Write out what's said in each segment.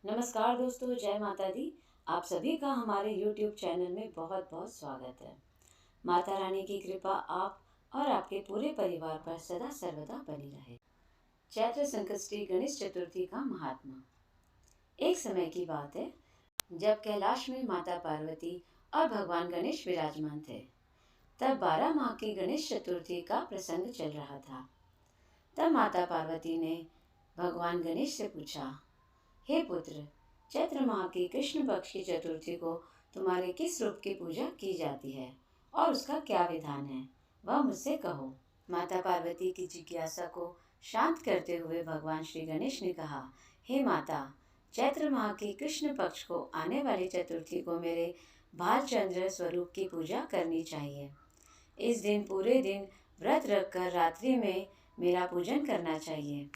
नमस्कार दोस्तों, जय माता दी। आप सभी का हमारे YouTube चैनल में बहुत बहुत स्वागत है। माता रानी की कृपा आप और आपके पूरे परिवार पर सदा सर्वदा बनी रहे। चैत्र संकष्टी गणेश चतुर्थी का महात्मा। एक समय की बात है जब कैलाश में माता पार्वती और भगवान गणेश विराजमान थे। तब 12 माह की गणेश चतुर्थी का प्रसंग चल रहा था। तब माता पार्वती ने भगवान गणेश से पूछा, हे पुत्र, चैत्र माह की कृष्ण पक्ष की चतुर्थी को तुम्हारे किस रूप की पूजा की जाती है और उसका क्या विधान है, वह मुझसे कहो। माता पार्वती की जिज्ञासा को शांत करते हुए भगवान श्री गणेश ने कहा, हे माता, चैत्र माह की कृष्ण पक्ष को आने वाली चतुर्थी को मेरे भालचंद्र स्वरूप की पूजा करनी चाहिए। इस दिन पूरे दिन व्रत रखकर रात्रि में मेरा पूजन करना चाहिए।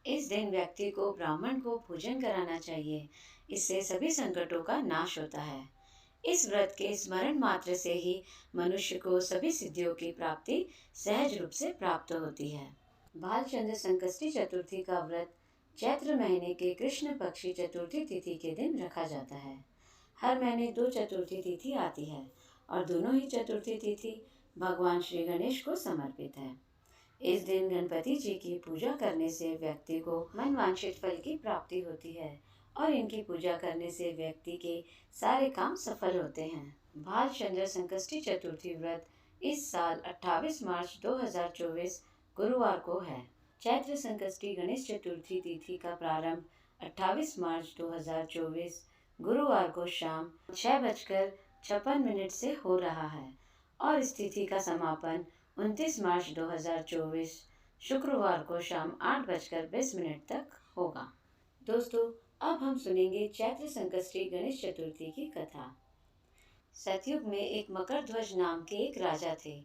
इस दिन व्यक्ति को ब्राह्मण को भोजन कराना चाहिए। इससे सभी संकटों का नाश होता है। इस व्रत के स्मरण मात्र से ही मनुष्य को सभी सिद्धियों की प्राप्ति सहज रूप से प्राप्त होती है। भालचंद्र संकष्टी चतुर्थी का व्रत चैत्र महीने के कृष्ण पक्षी चतुर्थी तिथि के दिन रखा जाता है। हर महीने 2 चतुर्थी तिथि आती है और दोनों ही चतुर्थी तिथि भगवान श्री गणेश को समर्पित है। इस दिन गणपति जी की पूजा करने से व्यक्ति को मनवांछित फल की प्राप्ति होती है और इनकी पूजा करने से व्यक्ति के सारे काम सफल होते हैं। भालचंद्र संकष्टी चतुर्थी व्रत इस साल 28 मार्च 2024 गुरुवार को है। चैत्र संकष्टी गणेश चतुर्थी तिथि का प्रारंभ 28 मार्च 2024 गुरुवार को शाम 6:56 से हो रहा है और इस तिथि का समापन 29 मार्च 2024 शुक्रवार को शाम 8:20 तक होगा। दोस्तों, अब हम सुनेंगे चैत्र संकष्टी गणेश चतुर्थी की कथा। सतयुग में एक मकरध्वज नाम के एक राजा थे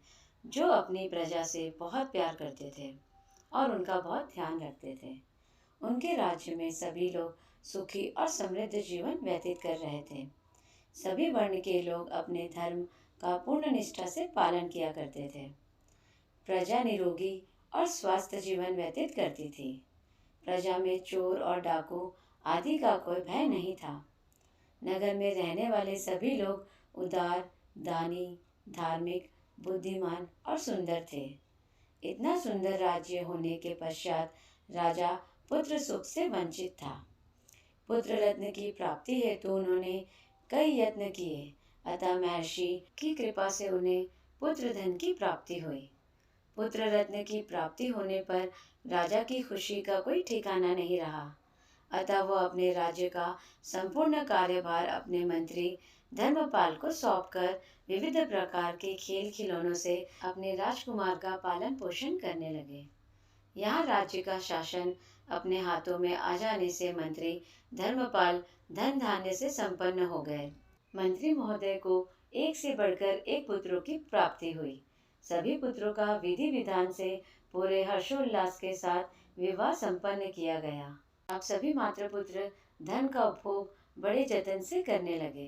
जो अपनी प्रजा से बहुत प्यार करते थे और उनका बहुत ध्यान रखते थे। उनके राज्य में सभी लोग सुखी और समृद्ध जीवन व्यतीत कर रहे थे। सभी वर्ण के लोग अपने धर्म का पूर्ण निष्ठा से पालन किया करते थे। प्रजा निरोगी और स्वस्थ जीवन व्यतीत करती थी। प्रजा में चोर और डाकू आदि का कोई भय नहीं था। नगर में रहने वाले सभी लोग उदार, दानी, धार्मिक, बुद्धिमान और सुंदर थे। इतना सुंदर राज्य होने के पश्चात राजा पुत्र सुख से वंचित था। पुत्र रत्न की प्राप्ति हेतु उन्होंने कई यत्न किए, अतः महर्षि की कृपा से उन्हें पुत्र धन की प्राप्ति हुई। पुत्र रत्न की प्राप्ति होने पर राजा की खुशी का कोई ठिकाना नहीं रहा। अतः वह अपने राज्य का संपूर्ण कार्यभार अपने मंत्री धर्मपाल को सौंपकर विविध प्रकार के खेल खिलौनों से अपने राजकुमार का पालन पोषण करने लगे। यहाँ राज्य का शासन अपने हाथों में आ जाने से मंत्री धर्मपाल धन धान्य से संपन्न हो गए। मंत्री महोदय को एक से बढ़कर एक पुत्रों की प्राप्ति हुई। सभी पुत्रों का विधि विधान से पूरे हर्षोल्लास के साथ विवाह संपन्न किया गया। अब सभी मातृपुत्र धन का उपभोग बड़े जतन से करने लगे।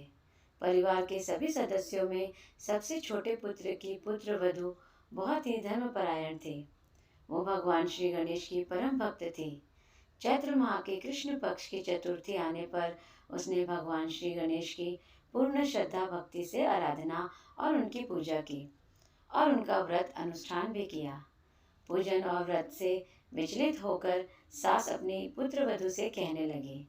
परिवार के सभी सदस्यों में सबसे छोटे पुत्र की पुत्र वधू बहुत ही धर्मपरायण थी। वो भगवान श्री गणेश की परम भक्त थी। चैत्र माह के कृष्ण पक्ष की चतुर्थी आने पर उसने भगवान श्री गणेश की पूर्ण श्रद्धा भक्ति से आराधना और उनकी पूजा की और उनका व्रत अनुष्ठान भी किया। पूजन और व्रत से विचलित होकर सास अपनी पुत्र वधू से कहने लगी,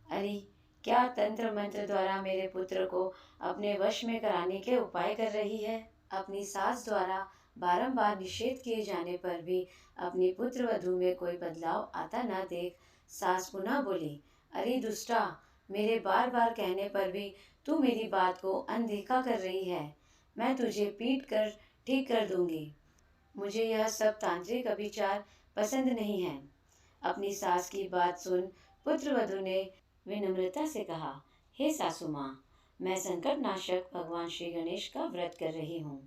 अरे क्या तंत्र मंत्र द्वारा मेरे पुत्र को अपने वश में कराने के उपाय कर रही है। अपनी सास द्वारा बारंबार निषेध किए जाने पर भी अपनी पुत्र वधू में कोई बदलाव आता न देख सास पुनः बोली, अरे दुष्टा, मेरे बार बार कहने पर भी तू मेरी बात को अनदेखा कर रही है। मैं तुझे पीट कर ठीक कर दूंगी। मुझे यह सब तांत्रिक अभिचार पसंद नहीं है। अपनी सास की बात सुन पुत्रवधू ने विनम्रता से कहा, हे सासू माँ, मैं संकट नाशक भगवान श्री गणेश का व्रत कर रही हूँ।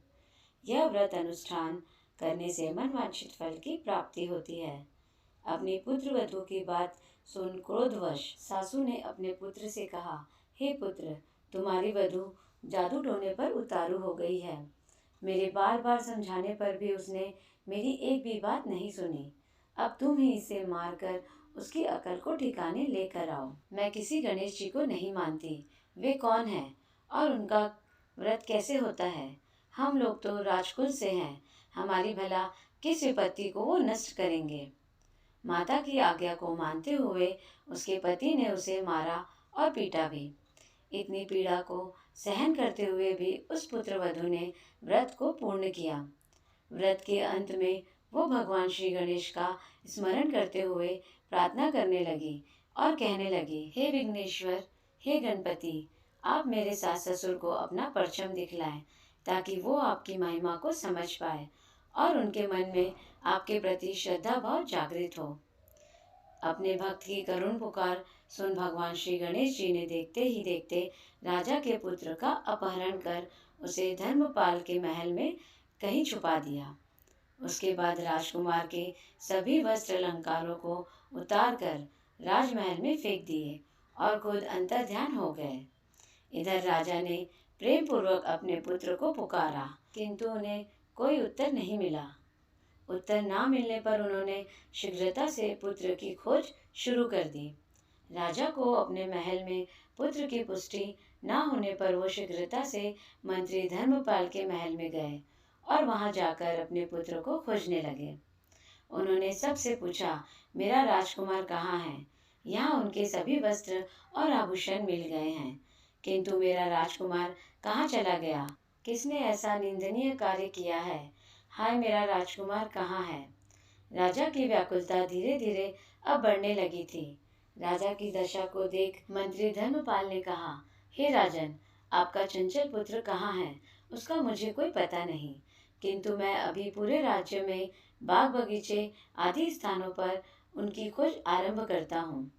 यह व्रत अनुष्ठान करने से मनवांछित फल की प्राप्ति होती है। अपनी पुत्रवधू की बात सुन क्रोधवश सासू ने अपने पुत्र से कहा, हे पुत्र, तुम्हारी वधू जादू टोने पर उतारू हो गई है। मेरे बार बार समझाने पर भी उसने मेरी एक भी बात नहीं सुनी। अब तुम ही इसे मारकर उसकी अकल को ठिकाने लेकर आओ। मैं किसी गणेश जी को नहीं मानती। वे कौन है और उनका व्रत कैसे होता है? हम लोग तो राजकुल से हैं, हमारी भला किस विपत्ति को वो नष्ट करेंगे? माता की आज्ञा को मानते हुए उसके पति ने उसे मारा और पीटा भी। इतनी पीड़ा को सहन करते हुए भी उस पुत्र वधू ने व्रत को पूर्ण किया। व्रत के अंत में वो भगवान श्री गणेश का स्मरण करते हुए प्रार्थना करने लगी और कहने लगी, हे विघ्नेश्वर, हे गणपति, आप मेरे सास ससुर को अपना परचम दिखलाएं ताकि वो आपकी महिमा को समझ पाए और उनके मन में आपके प्रति श्रद्धा भाव जागृत हो। अपने भक्त की करुण पुकार सुन भगवान श्री गणेश जी ने देखते ही देखते राजा के पुत्र का अपहरण कर उसे धर्मपाल के महल में कहीं छुपा दिया। उसके बाद राजकुमार के सभी वस्त्र अलंकारों को उतार कर राजमहल में फेंक दिए और खुद अंतर्ध्यान हो गए। इधर राजा ने प्रेम पूर्वक अपने पुत्र को पुकारा, किंतु उन्हें कोई उत्तर नहीं मिला। उत्तर ना मिलने पर उन्होंने शीघ्रता से पुत्र की खोज शुरू कर दी। राजा को अपने महल में पुत्र की पुष्टि न होने पर वो शीघ्रता से मंत्री धर्मपाल के महल में गए और वहां जाकर अपने पुत्र को खोजने लगे। उन्होंने सबसे पूछा, मेरा राजकुमार कहाँ है? यहाँ उनके सभी वस्त्र और आभूषण मिल गए हैं, किंतु मेरा राजकुमार कहाँ चला गया? किसने ऐसा निंदनीय कार्य किया है? हाय, मेरा राजकुमार कहाँ है? राजा की व्याकुलता धीरे धीरे अब बढ़ने लगी थी। राजा की दशा को देख मंत्री धर्मपाल ने कहा, हे राजन, आपका चंचल पुत्र कहाँ है? उसका मुझे कोई पता नहीं, किंतु मैं अभी पूरे राज्य में बाग बगीचे आदि स्थानों पर उनकी खोज आरंभ करता हूँ।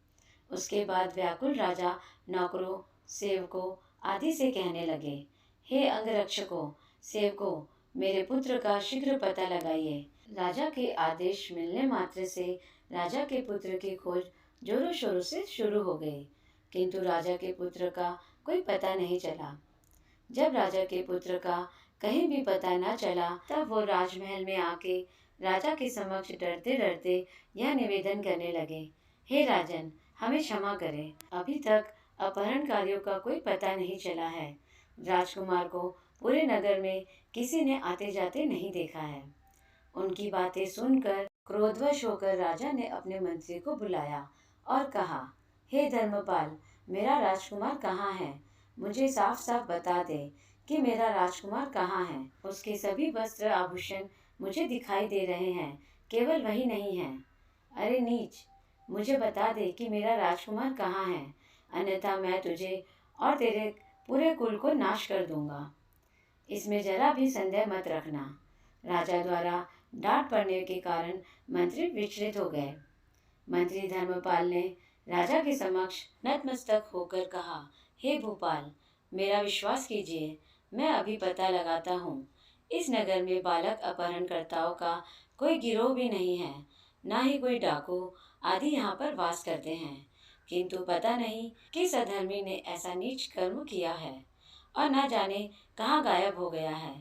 उसके बाद व्याकुल राजा नौकरों, सेवकों आदि से कहने लगे, हे अंगरक्षकों, सेवकों, मेरे पुत्र का शीघ्र पता लगाइए। राजा के आदेश मिलने मात्र से राजा के पुत्र की खोज जोरों शोरों से शुरू हो गई, किंतु राजा के पुत्र का कोई पता नहीं चला। जब राजा के पुत्र का कहीं भी पता न चला, तब वो राजमहल में आके राजा के समक्ष डरते डरते यह निवेदन करने लगे, हे राजन, हमें क्षमा करें, अभी तक अपहरणकारियों का कोई पता नहीं चला है। राजकुमार को पूरे नगर में किसी ने आते जाते नहीं देखा है। उनकी बातें सुनकर क्रोधवश होकर राजा ने अपने मंत्री को बुलाया और कहा, हे धर्मपाल, मेरा राजकुमार कहाँ है? मुझे साफ साफ बता दे कि मेरा राजकुमार कहाँ है। उसके सभी वस्त्र आभूषण मुझे दिखाई दे रहे हैं, केवल वही नहीं है। अरे नीच, मुझे बता दे कि मेरा राजकुमार कहाँ है, अन्यथा मैं तुझे और तेरे पूरे कुल को नाश कर दूंगा। इसमें जरा भी संदेह मत रखना। राजा द्वारा डांट पड़ने के कारण मंत्री विचलित हो गए। मंत्री धर्मपाल ने राजा के समक्ष नतमस्तक होकर कहा, हे भूपाल, मेरा विश्वास कीजिए, मैं अभी पता लगाता हूँ। इस नगर में बालक अपहरणकर्ताओं का कोई गिरोह भी नहीं है, ना ही कोई डाकू आदि यहाँ पर वास करते हैं, किंतु पता नहीं किस अधर्मी ने ऐसा नीच कर्म किया है और न जाने कहाँ गायब हो गया है।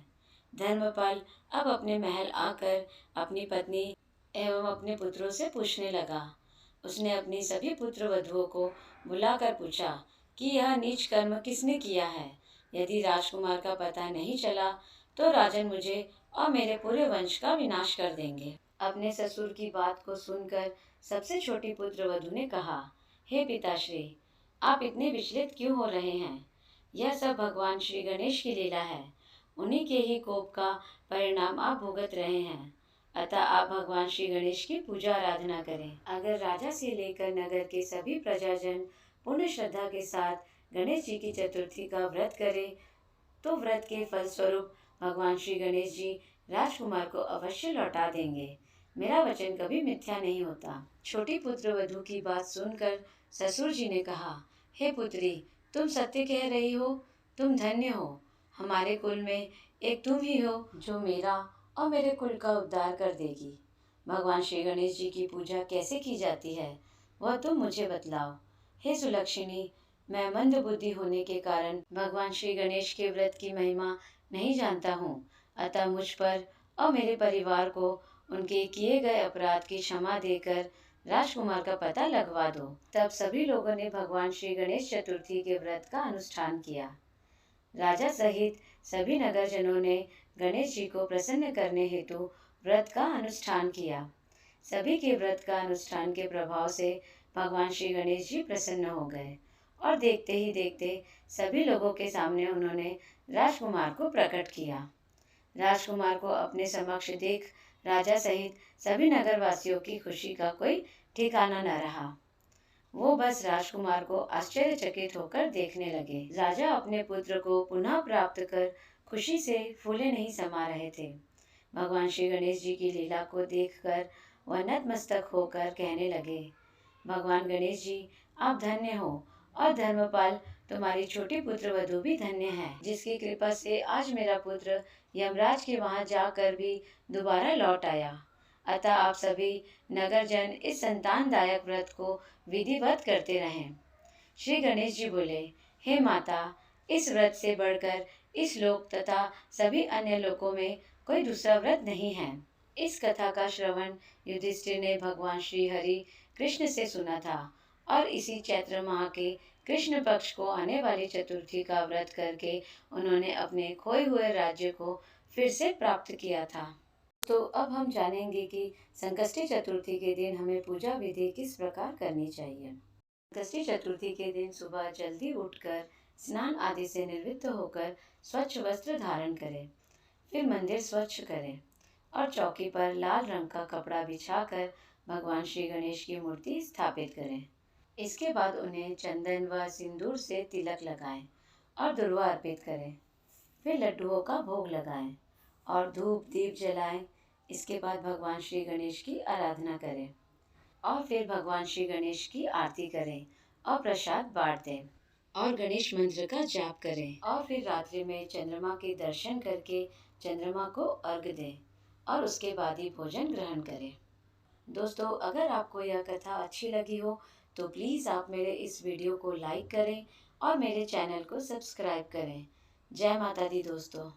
धर्मपाल अब अपने महल आकर अपनी पत्नी एवं अपने पुत्रों से पूछने लगा। उसने अपनी सभी पुत्र वधुओं को बुलाकर पूछा कि यह नीच कर्म किसने किया है। यदि राजकुमार का पता नहीं चला तो राजन मुझे और मेरे पूरे वंश का विनाश कर देंगे। अपने ससुर की बात को सुनकर सबसे छोटी पुत्र वधु ने कहा, हे पिताश्री, आप इतने विचलित क्यों हो रहे हैं? यह सब भगवान श्री गणेश की लीला है। उन्हीं के ही कोप का परिणाम आप भुगत रहे हैं। अतः आप भगवान श्री गणेश की पूजा आराधना करें। अगर राजा से लेकर नगर के सभी प्रजाजन पूर्ण श्रद्धा के साथ गणेश जी की चतुर्थी का व्रत करें, तो व्रत के फलस्वरूप भगवान श्री गणेश जी राजकुमार को अवश्य लौटा देंगे। मेरा वचन कभी मिथ्या नहीं होता। छोटी पुत्र वधु की बात सुनकर ससुर जी ने कहा, हे पुत्री, तुम सत्य कह रही हो, तुम धन्य हो। हमारे कुल में एक तुम ही हो जो मेरा और मेरे कुल का उद्धार कर देगी। भगवान श्री गणेश जी की पूजा कैसे की जाती है वह तुम मुझे बतलाओ। हे सुलक्षणी, मैं मंद बुद्धि होने के कारण भगवान श्री गणेश के व्रत की महिमा नहीं जानता हूँ, अतः मुझ पर और मेरे परिवार को उनके किए गए अपराध की क्षमा देकर राजकुमार का पता लगवा दो। तब सभी लोगों ने भगवान श्री गणेश चतुर्थी के व्रत का अनुष्ठान किया। राजा सहित सभी नगरजनों ने गणेश जी को प्रसन्न करने हेतु व्रत का अनुष्ठान किया। सभी के व्रत का अनुष्ठान के प्रभाव से भगवान श्री गणेश जी प्रसन्न हो गए और देखते ही देखते सभी लोगों के सामने उन्होंने राजकुमार को प्रकट किया। राजकुमार को अपने समक्ष देख राजा सहित सभी नगरवासियों की खुशी का कोई ठिकाना न रहा। वो बस राजकुमार को आश्चर्यचकित होकर देखने लगे। राजा अपने पुत्र को पुनः प्राप्त कर खुशी से फूले नहीं समा रहे थे। भगवान श्री गणेश जी की लीला को देखकर वह नतमस्तक होकर कहने लगे, भगवान गणेश जी, आप धन्य हो और धर्मपाल तुम्हारी छोटी पुत्र वधू भी धन्य है, जिसकी कृपा से आज मेरा पुत्र यमराज के वहां जाकर भी दोबारा लौट आया। अतः आप सभी नगरजन इस संतानदायक व्रत को विधिवत करते रहें। श्री गणेश जी बोले, हे माता, इस व्रत से बढ़कर इस लोक तथा सभी अन्य लोकों में कोई दूसरा व्रत नहीं है। इस कथा का श्रवण युधिष्ठिर ने भगवान श्री हरि कृष्ण से सुना था और इसी चैत्र माह के कृष्ण पक्ष को आने वाली चतुर्थी का व्रत करके उन्होंने अपने खोए हुए राज्य को फिर से प्राप्त किया था। तो अब हम जानेंगे कि संकष्टी चतुर्थी के दिन हमें पूजा विधि किस प्रकार करनी चाहिए। संकष्टी चतुर्थी के दिन सुबह जल्दी उठकर स्नान आदि से निवृत्त होकर स्वच्छ वस्त्र धारण करें, फिर मंदिर स्वच्छ करें और चौकी पर लाल रंग का कपड़ा बिछाकर भगवान श्री गणेश की मूर्ति स्थापित करें। इसके बाद उन्हें चंदन व सिंदूर से तिलक लगाएं और दुर्वा अर्पित करें। फिर लड्डुओं का भोग लगाएं और धूप दीप जलाएं। इसके बाद भगवान श्री गणेश की आराधना करें और फिर भगवान श्री गणेश की आरती करें और प्रसाद बांट दें और गणेश मंत्र का जाप करें और फिर रात्रि में चंद्रमा के दर्शन करके चंद्रमा को अर्घ्य दें और उसके बाद ही भोजन ग्रहण करें। दोस्तों, अगर आपको यह कथा अच्छी लगी हो तो प्लीज़ आप मेरे इस वीडियो को लाइक करें और मेरे चैनल को सब्सक्राइब करें। जय माता दी दोस्तों।